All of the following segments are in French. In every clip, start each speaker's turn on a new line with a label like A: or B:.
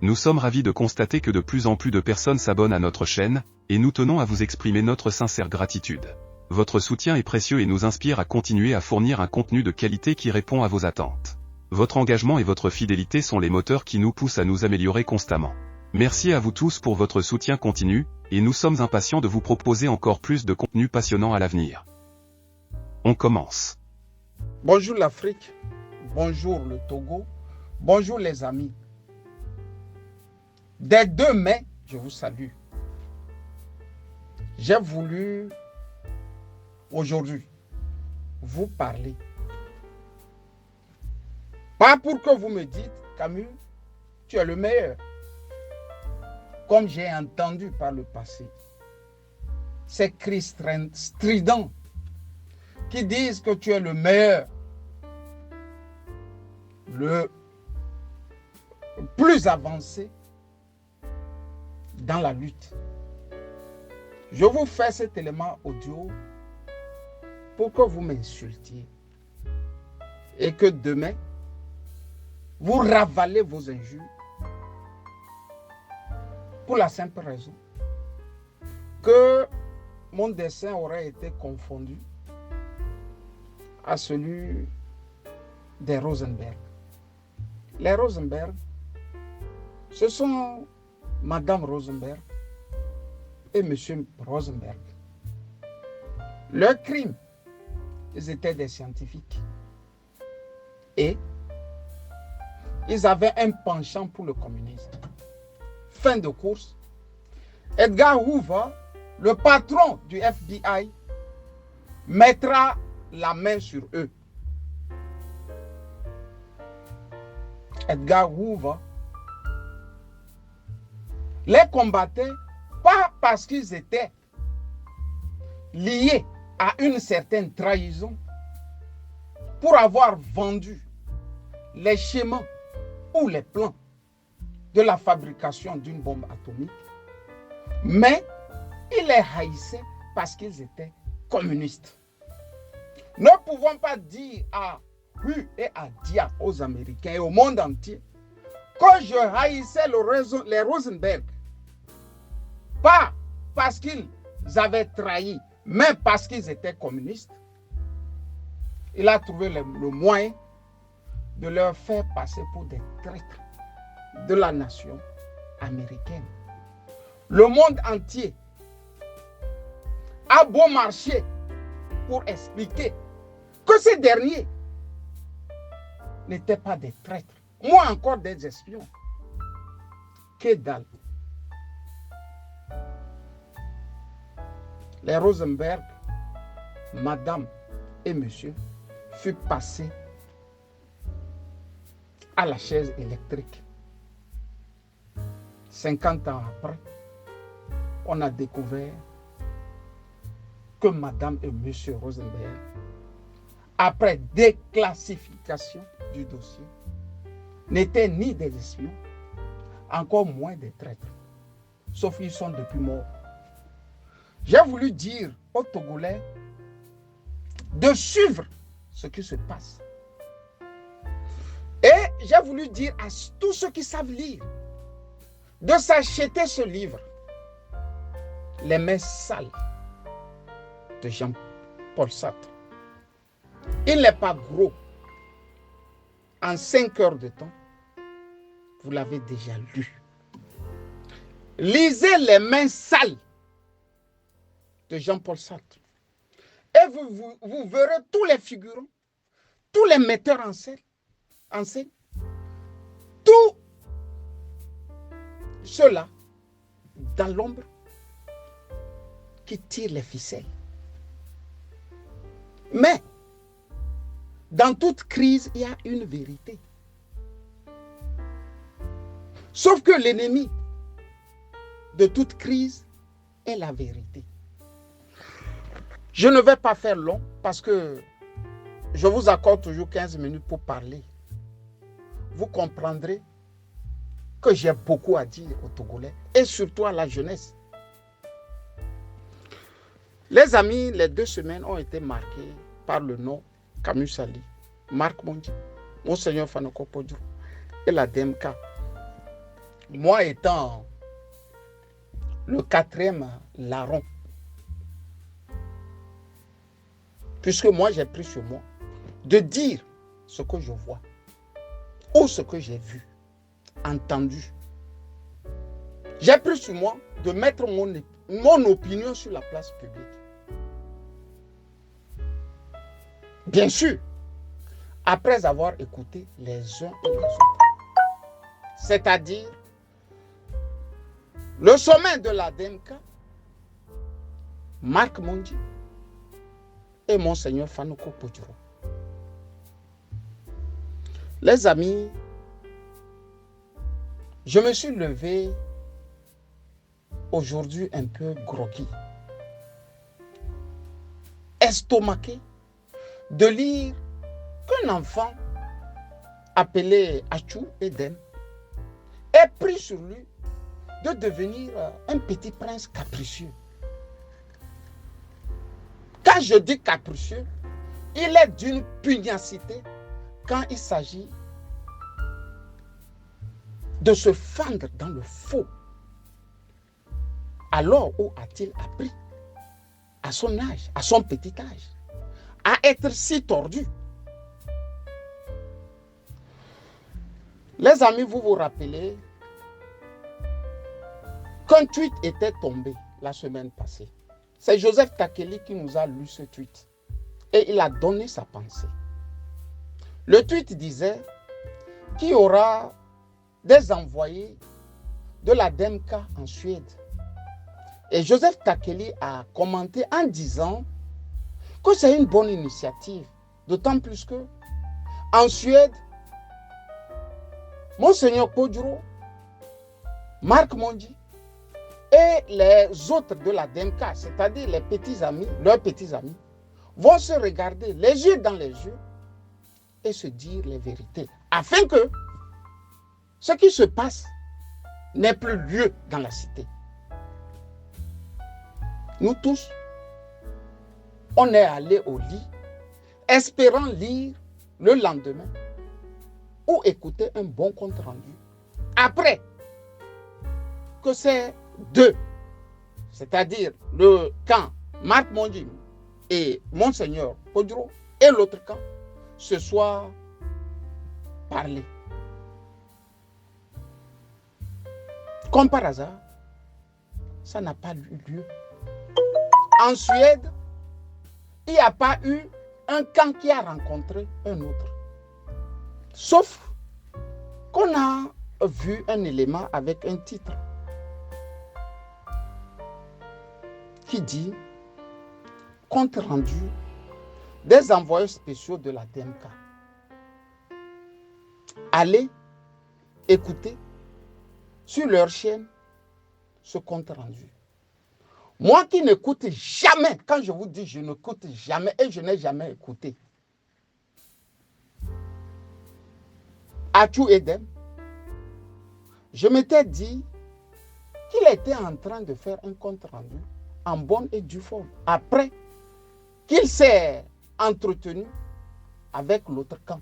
A: Nous sommes ravis de constater que de plus en plus de personnes s'abonnent à notre chaîne, et nous tenons à vous exprimer notre sincère gratitude. Votre soutien est précieux et nous inspire à continuer à fournir un contenu de qualité qui répond à vos attentes. Votre engagement et votre fidélité sont les moteurs qui nous poussent à nous améliorer constamment. Merci à vous tous pour votre soutien continu, et nous sommes impatients de vous proposer encore plus de contenu passionnant à l'avenir. On commence.
B: Bonjour l'Afrique, bonjour le Togo, bonjour les amis. Dès 2 mai, je vous salue. J'ai voulu aujourd'hui vous parler. Pas pour que vous me dites, Camus, tu es le meilleur. Comme j'ai entendu par le passé. Ces cris stridents qui disent que tu es le meilleur, le plus avancé dans la lutte. Je vous fais cet élément audio pour que vous m'insultiez et que demain, vous ravalez vos injures pour la simple raison que mon dessin aurait été confondu à celui des Rosenberg. Les Rosenberg, ce sont Madame Rosenberg et Monsieur Rosenberg. Leur crime, ils étaient des scientifiques. Et ils avaient un penchant pour le communisme. Fin de course, Edgar Hoover, le patron du FBI, mettra la main sur eux. Edgar Hoover les combattait pas parce qu'ils étaient liés à une certaine trahison pour avoir vendu les schémas ou les plans de la fabrication d'une bombe atomique, mais ils les haïssaient parce qu'ils étaient communistes. Ne pouvons pas dire à Hu et à Dia aux Américains et au monde entier que je haïssais les Rosenberg, pas parce qu'ils avaient trahi, mais parce qu'ils étaient communistes. Il a trouvé le moyen de leur faire passer pour des traîtres de la nation américaine. Le monde entier a beau marcher pour expliquer que ces derniers n'étaient pas des traîtres, moins encore des espions. Que dalle. Les Rosenberg, madame et monsieur, furent passés à la chaise électrique. 50 ans après, on a découvert que madame et monsieur Rosenberg, après déclassification du dossier, n'étaient ni des espions, encore moins des traîtres, sauf qu'ils sont depuis morts. J'ai voulu dire aux Togolais de suivre ce qui se passe. Et j'ai voulu dire à tous ceux qui savent lire de s'acheter ce livre, Les mains sales de Jean-Paul Sartre. Il n'est pas gros. En 5 heures de temps, vous l'avez déjà lu. Lisez Les mains sales de Jean-Paul Sartre. Et vous verrez tous les figurants, tous les metteurs en scène, tous ceux-là, dans l'ombre, qui tirent les ficelles. Mais, dans toute crise, il y a une vérité. Sauf que l'ennemi de toute crise est la vérité. Je ne vais pas faire long parce que je vous accorde toujours 15 minutes pour parler. Vous comprendrez que j'ai beaucoup à dire aux Togolais et surtout à la jeunesse. Les amis, les 2 semaines ont été marquées par le nom Camus Sali, Marc Mondi, Monseigneur Fanoko Podjou et la DMK. moi étant le 4e larron, puisque moi j'ai pris sur moi de dire ce que je vois ou ce que j'ai vu, entendu. J'ai pris sur moi de mettre mon opinion sur la place publique. Bien sûr, après avoir écouté les uns et les autres. C'est-à-dire le sommet de la DMK, Marc Mondji et Monseigneur Fanouko Podjoro. Les amis, je me suis levé aujourd'hui un peu groggy, estomaqué, de lire qu'un enfant appelé Achou Edem est pris sur lui de devenir un petit prince capricieux. Quand je dis capricieux, il est d'une pugnacité quand il s'agit de se fendre dans le faux. Alors où a-t-il appris, à son âge, à son petit âge, à être si tordu? Les amis, vous vous rappelez qu'un tweet était tombé la semaine passée. C'est Joseph Takeli qui nous a lu ce tweet. Et il a donné sa pensée. Le tweet disait qu'il y aura des envoyés de la DMK en Suède. Et Joseph Takeli a commenté en disant que c'est une bonne initiative. D'autant plus que en Suède, Monseigneur Podjoro, Marc Mondji et les autres de la DMK, c'est-à-dire les petits amis, leurs petits amis, vont se regarder les yeux dans les yeux et se dire les vérités, afin que ce qui se passe n'ait plus lieu dans la cité. Nous tous, on est allés au lit, espérant lire le lendemain ou écouter un bon compte rendu. Après que ces deux, c'est-à-dire le camp Marc Mondji et Monseigneur Podjoro et l'autre camp, se soient parlé. Comme par hasard, ça n'a pas eu lieu. En Suède, il n'y a pas eu un camp qui a rencontré un autre. Sauf qu'on a vu un élément avec un titre qui dit « Compte rendu des envoyés spéciaux de la DMK ». Allez écouter sur leur chaîne ce compte rendu. Moi qui n'écoute jamais, quand je vous dis je n'écoute jamais et je n'ai jamais écouté, Achou Edem, je m'étais dit qu'il était en train de faire un compte rendu en bonne et due forme. Après qu'il s'est entretenu avec l'autre camp.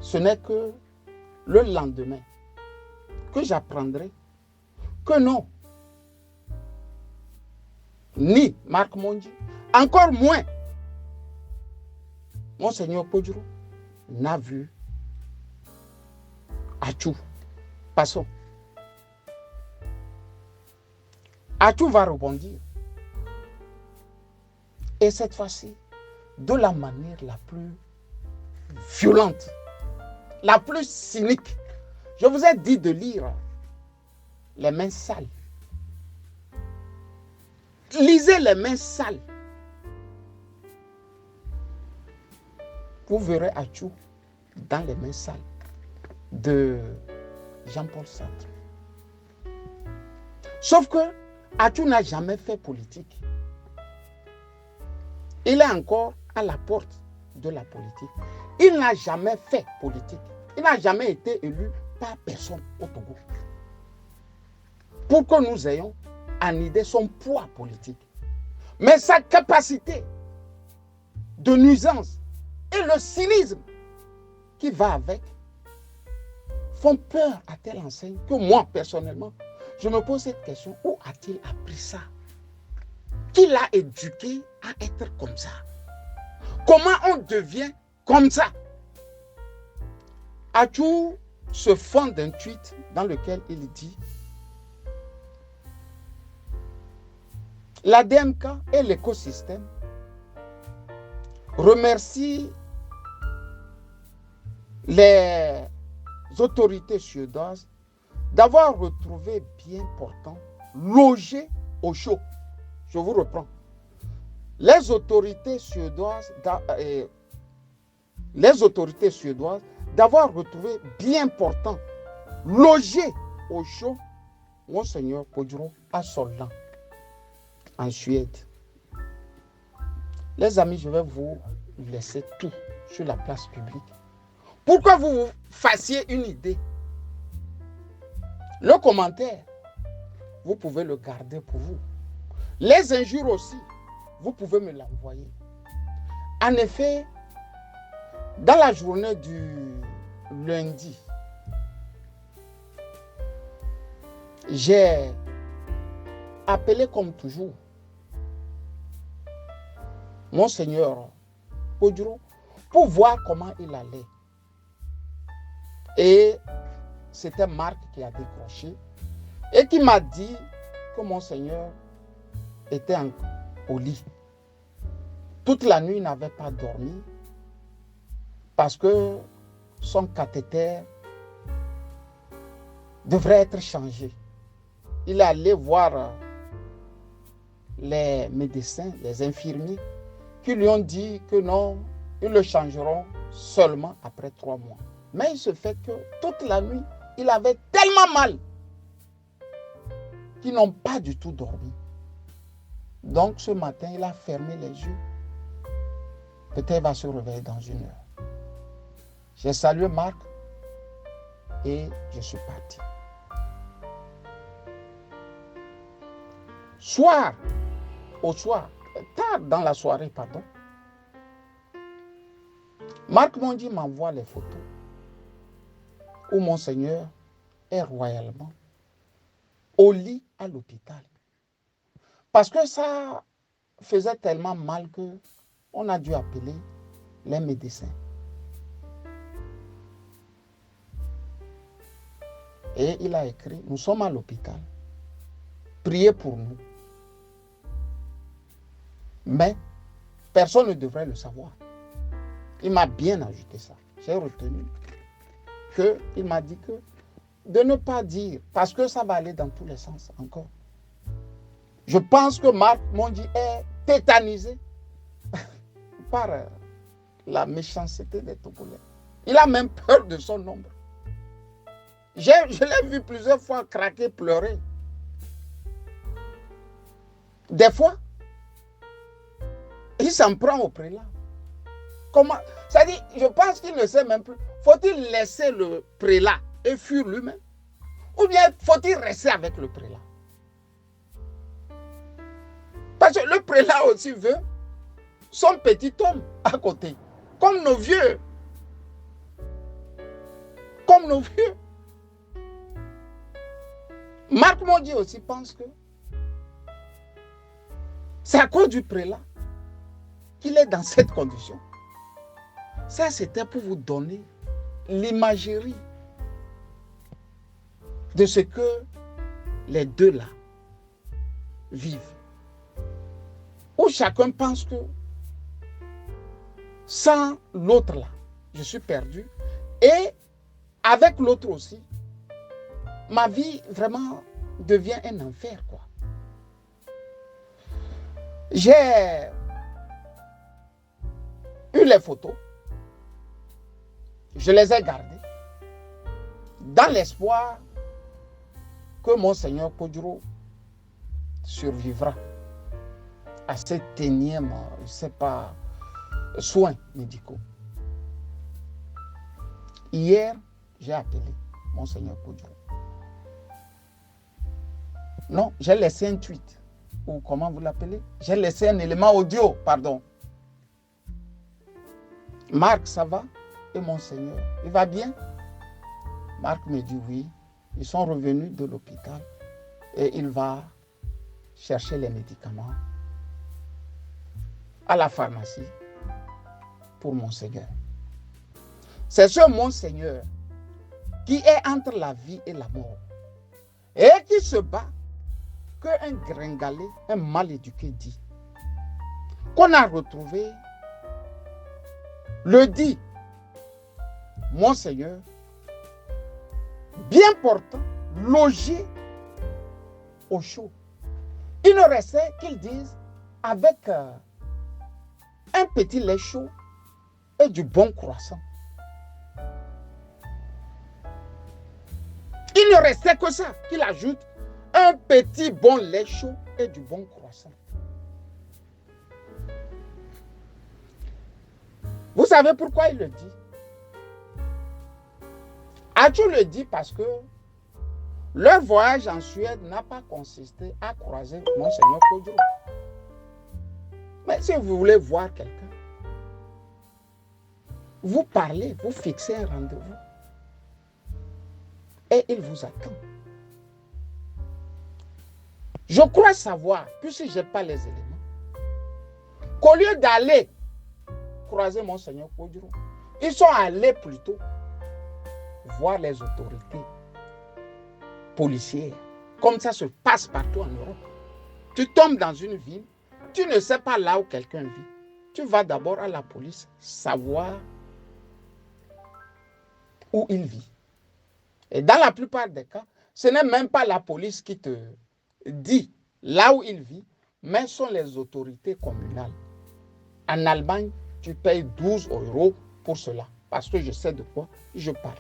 B: Ce n'est que le lendemain que j'apprendrai que non, ni Marc Mondji, encore moins Monseigneur Podjoro n'a vu Achou. Passons. Achou va rebondir. Et cette fois-ci, de la manière la plus violente, la plus cynique. Je vous ai dit de lire les mains sales. Lisez les mains sales. Vous verrez Achou dans les mains sales de Jean-Paul Sartre. Sauf que Achou n'a jamais fait politique. Il est encore à la porte de la politique. Il n'a jamais fait politique. Il n'a jamais été élu par personne au Togo. Pour que nous ayons en idée son poids politique. Mais sa capacité de nuisance et le cynisme qui va avec font peur à telle enseigne que moi, personnellement, je me pose cette question, où a-t-il appris ça? Qui l'a éduqué à être comme ça? Comment on devient comme ça? Atchou se fond d'un tweet dans lequel il dit la DMK et l'écosystème remercient les autorités suédoises d'avoir retrouvé bien portant logé au chaud. Je vous reprends. Les autorités suédoises d'avoir retrouvé bien portant logé au chaud Monseigneur Kodjo à Solna, en Suède. Les amis, je vais vous laisser tout sur la place publique. Pourquoi vous vous fassiez une idée? Le commentaire, vous pouvez le garder pour vous. Les injures aussi, vous pouvez me l'envoyer. En effet, dans la journée du lundi, j'ai appelé comme toujours Monseigneur Kodjo pour voir comment il allait. Et c'était Marc qui a décroché et qui m'a dit que Monseigneur était au lit. Toute la nuit, il n'avait pas dormi parce que son cathéter devrait être changé. Il est allé voir les médecins, les infirmiers, qui lui ont dit que non, ils le changeront seulement après 3 mois. Mais il se fait que toute la nuit, il avait tellement mal qu'ils n'ont pas du tout dormi. Donc ce matin, il a fermé les yeux. Peut-être il va se réveiller dans 1 heure. J'ai salué Marc et je suis parti. Tard dans la soirée, pardon, Marc Mondi m'envoie les photos où Monseigneur est royalement au lit à l'hôpital. Parce que ça faisait tellement mal qu'on a dû appeler les médecins. Et il a écrit, nous sommes à l'hôpital, priez pour nous. Mais personne ne devrait le savoir. Il m'a bien ajouté ça. J'ai retenu qu'il m'a dit que de ne pas dire, parce que ça va aller dans tous les sens encore. Je pense que Marc Mondi est tétanisé par la méchanceté des Togolais. Il a même peur de son ombre. Je l'ai vu plusieurs fois craquer, pleurer. Des fois, il s'en prend au prélat. Comment? C'est-à-dire, je pense qu'il ne sait même plus. Faut-il laisser le prélat et fuir lui-même? Ou bien faut-il rester avec le prélat? Parce que le prélat aussi veut son petit homme à côté. Comme nos vieux. Comme nos vieux. Marc Mondi aussi pense que c'est à cause du prélat qu'il est dans cette condition. Ça, c'était pour vous donner l'imagerie de ce que les deux là vivent. Où chacun pense que sans l'autre là, je suis perdu. Et avec l'autre aussi, ma vie vraiment devient un enfer, quoi. J'ai eu les photos. Je les ai gardées dans l'espoir que Monseigneur Kodjo survivra à cet énième, je ne sais pas, soins médicaux. Hier, j'ai appelé Monseigneur Kodjo. Non, j'ai laissé un tweet, ou comment vous l'appelez? J'ai laissé un élément audio, pardon. Marc, ça va? Et Monseigneur, il va bien? Marc me dit oui. Ils sont revenus de l'hôpital et il va chercher les médicaments à la pharmacie pour Monseigneur. C'est ce Monseigneur qui est entre la vie et la mort et qui se bat qu'un gringalet, un mal éduqué dit qu'on a retrouvé le dit Monseigneur bien portant, logé au chaud. Il ne restait qu'ils disent avec un petit lait chaud et du bon croissant. Il ne restait que ça, qu'il ajoute un petit bon lait chaud et du bon croissant. Vous savez pourquoi il le dit? Adjo le dit parce que leur voyage en Suède n'a pas consisté à croiser Monseigneur Kodjo. Mais si vous voulez voir quelqu'un, vous parlez, vous fixez un rendez-vous et il vous attend. Je crois savoir, puisque je n'ai pas les éléments, qu'au lieu d'aller croiser Monseigneur Kodjo, ils sont allés plutôt voir les autorités policières. Comme ça se passe partout en Europe. Tu tombes dans une ville, tu ne sais pas là où quelqu'un vit. Tu vas d'abord à la police savoir où il vit. Et dans la plupart des cas, ce n'est même pas la police qui te dit là où il vit, mais ce sont les autorités communales. En Allemagne, tu payes 12 € pour cela, parce que je sais de quoi je parle.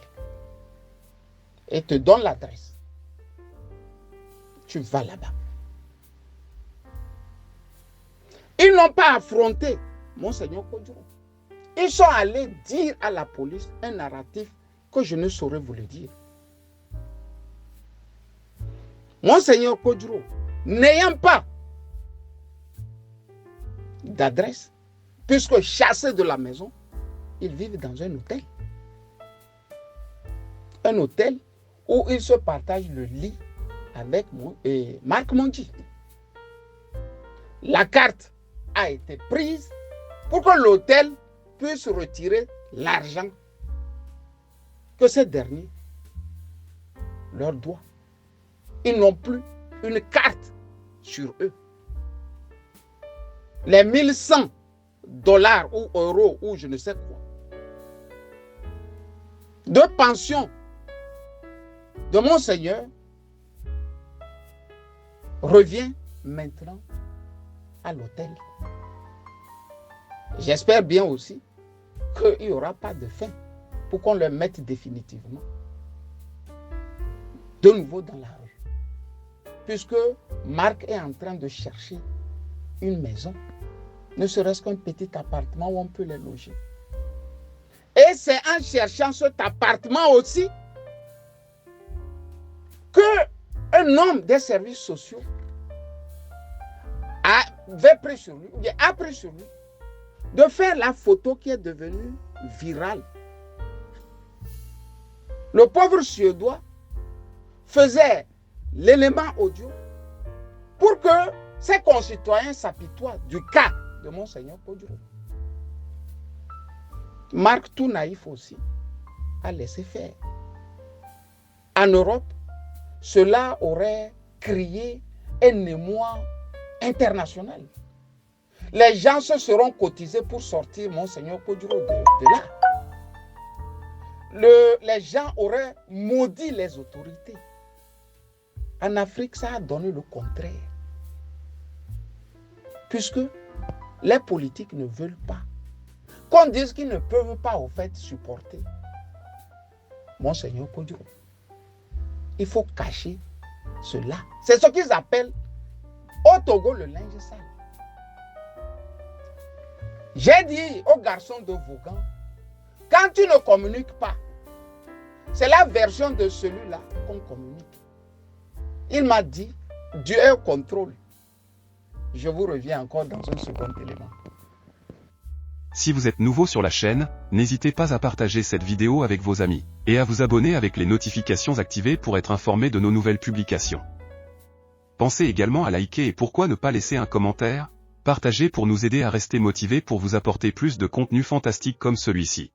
B: Et te donne l'adresse. Tu vas là-bas. Ils n'ont pas affronté Monseigneur Kodjo. Ils sont allés dire à la police un narratif que je ne saurais vous le dire. Monseigneur Kodjo, n'ayant pas d'adresse, puisque chassé de la maison, ils vivent dans un hôtel. Un hôtel où ils se partagent le lit avec Marc Mondi. La carte a été prise pour que l'hôtel puisse retirer l'argent que ces derniers leur doivent. Ils n'ont plus une carte sur eux. Les 1100 $ ou euros ou je ne sais quoi de pension de Monseigneur revient maintenant à l'hôtel. J'espère bien aussi qu'il n'y aura pas de fin pour qu'on le mette définitivement de nouveau dans la rue. Puisque Marc est en train de chercher une maison, ne serait-ce qu'un petit appartement où on peut les loger. Et c'est en cherchant cet appartement aussi qu'un homme des services sociaux avait pris sur lui, ou bien a pris sur lui, de faire la photo qui est devenue virale. Le pauvre Suédois faisait l'élément audio pour que ses concitoyens s'apitoient du cas de Monseigneur Kodjo. Marc, tout naïf aussi, a laissé faire. En Europe, cela aurait créé un émoi international. Les gens se seront cotisés pour sortir Monseigneur Kodjo de là. Les gens auraient maudit les autorités. En Afrique, ça a donné le contraire. Puisque les politiques ne veulent pas qu'on dise qu'ils ne peuvent pas au fait supporter Monseigneur Kodjo. Il faut cacher cela. C'est ce qu'ils appellent au Togo le linge sale. J'ai dit aux garçons de Vaughan, quand tu ne communiques pas, c'est la version de celui-là qu'on communique. Il m'a dit, Dieu est au contrôle. Je vous reviens encore dans un second élément.
A: Si vous êtes nouveau sur la chaîne, n'hésitez pas à partager cette vidéo avec vos amis, et à vous abonner avec les notifications activées pour être informé de nos nouvelles publications. Pensez également à liker et pourquoi ne pas laisser un commentaire, partager pour nous aider à rester motivés pour vous apporter plus de contenu fantastique comme celui-ci.